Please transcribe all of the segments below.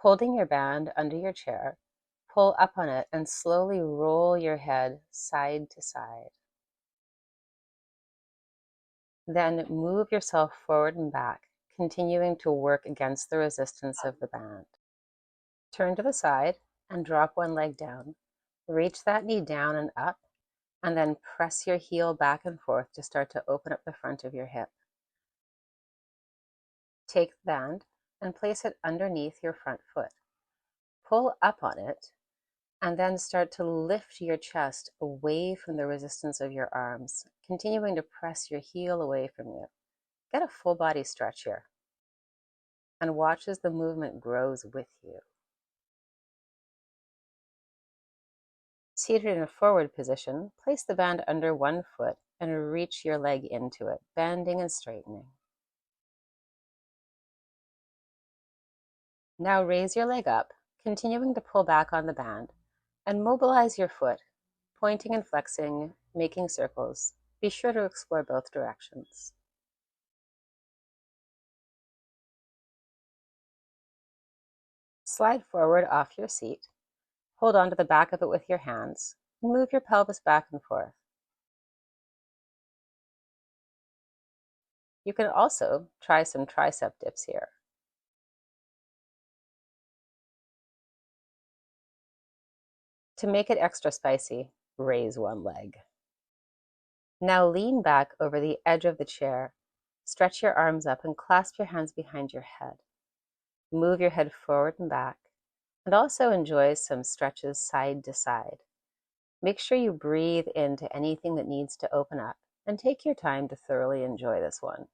Holding your band under your chair, pull up on it and slowly roll your head side to side. Then move yourself forward and back, continuing to work against the resistance of the band. Turn to the side and drop one leg down. Reach that knee down and up, and then press your heel back and forth to start to open up the front of your hip. Take the band and place it underneath your front foot. Pull up on it, and then start to lift your chest away from the resistance of your arms, continuing to press your heel away from you. Get a full body stretch here, and watch as the movement grows with you. Seated in a forward position, place the band under one foot and reach your leg into it, bending and straightening. Now raise your leg up, continuing to pull back on the band, and mobilize your foot, pointing and flexing, making circles. Be sure to explore both directions. Slide forward off your seat. Hold on to the back of it with your hands, and move your pelvis back and forth. You can also try some tricep dips here. To make it extra spicy, raise one leg. Now lean back over the edge of the chair, stretch your arms up and clasp your hands behind your head. Move your head forward and back, and also enjoy some stretches side to side. Make sure you breathe into anything that needs to open up, and take your time to thoroughly enjoy this one.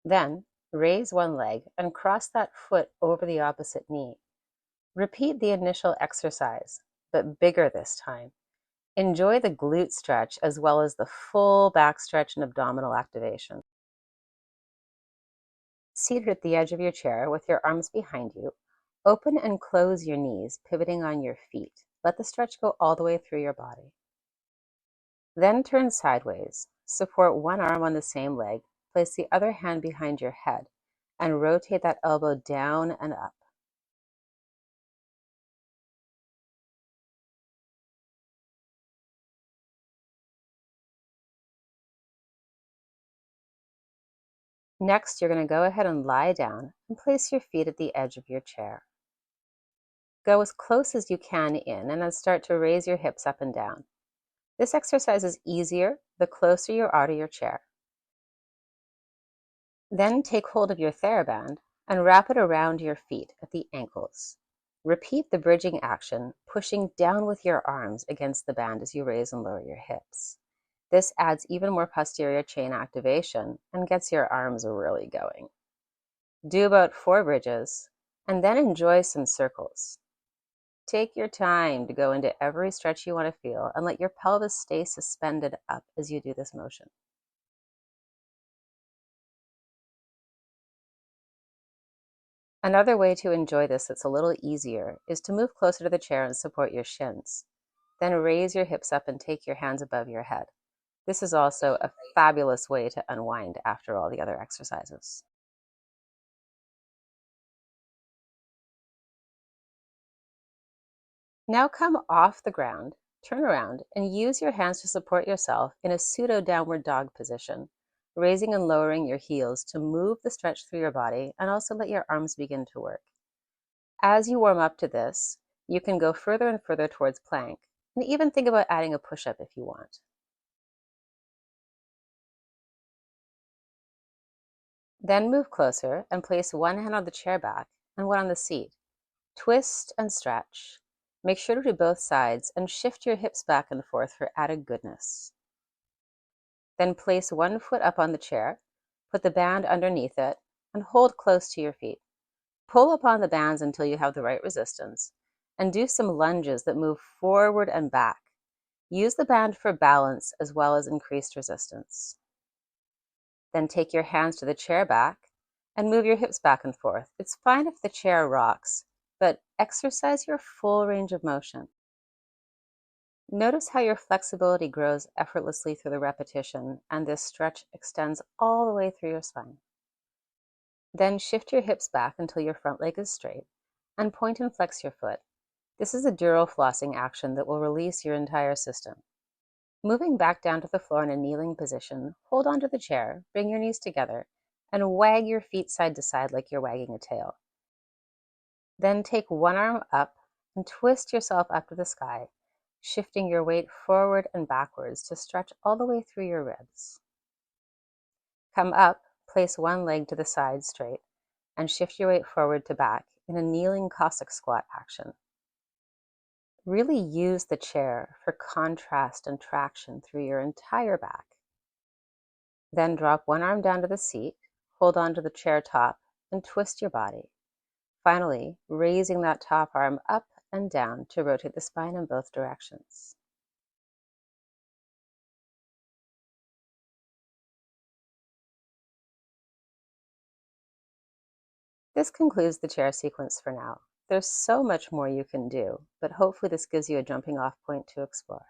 Then, raise one leg and cross that foot over the opposite knee. Repeat the initial exercise, but bigger this time. Enjoy the glute stretch as well as the full back stretch and abdominal activation. Seated at the edge of your chair with your arms behind you, open and close your knees, pivoting on your feet. Let the stretch go all the way through your body. Then turn sideways. Support one arm on the same leg, place the other hand behind your head, and rotate that elbow down and up. Next, you're going to go ahead and lie down and place your feet at the edge of your chair. Go as close as you can in, and then start to raise your hips up and down. This exercise is easier the closer you are to your chair. Then take hold of your TheraBand and wrap it around your feet at the ankles. Repeat the bridging action, pushing down with your arms against the band as you raise and lower your hips. This adds even more posterior chain activation and gets your arms really going. Do about 4 bridges, and then enjoy some circles. Take your time to go into every stretch you want to feel and let your pelvis stay suspended up as you do this motion. Another way to enjoy this that's a little easier is to move closer to the chair and support your shins. Then raise your hips up and take your hands above your head. This is also a fabulous way to unwind after all the other exercises. Now come off the ground, turn around, and use your hands to support yourself in a pseudo downward dog position, raising and lowering your heels to move the stretch through your body and also let your arms begin to work. As you warm up to this, you can go further and further towards plank, and even think about adding a push-up if you want. Then move closer and place one hand on the chair back and one on the seat. Twist and stretch. Make sure to do both sides and shift your hips back and forth for added goodness. Then place one foot up on the chair, put the band underneath it, and hold close to your feet. Pull up on the bands until you have the right resistance, and do some lunges that move forward and back. Use the band for balance as well as increased resistance. Then take your hands to the chair back and move your hips back and forth. It's fine if the chair rocks, but exercise your full range of motion. Notice how your flexibility grows effortlessly through the repetition, and this stretch extends all the way through your spine. Then shift your hips back until your front leg is straight, and point and flex your foot. This is a dural flossing action that will release your entire system. Moving back down to the floor in a kneeling position, hold onto the chair, bring your knees together, and wag your feet side to side like you're wagging a tail. Then take one arm up and twist yourself up to the sky, shifting your weight forward and backwards to stretch all the way through your ribs. Come up, place one leg to the side straight, and shift your weight forward to back in a kneeling Cossack squat action. Really use the chair for contrast and traction through your entire back. Then drop one arm down to the seat, hold on to the chair top, and twist your body. Finally, raising that top arm up and down to rotate the spine in both directions. This concludes the chair sequence for now. There's so much more you can do, but hopefully this gives you a jumping off point to explore.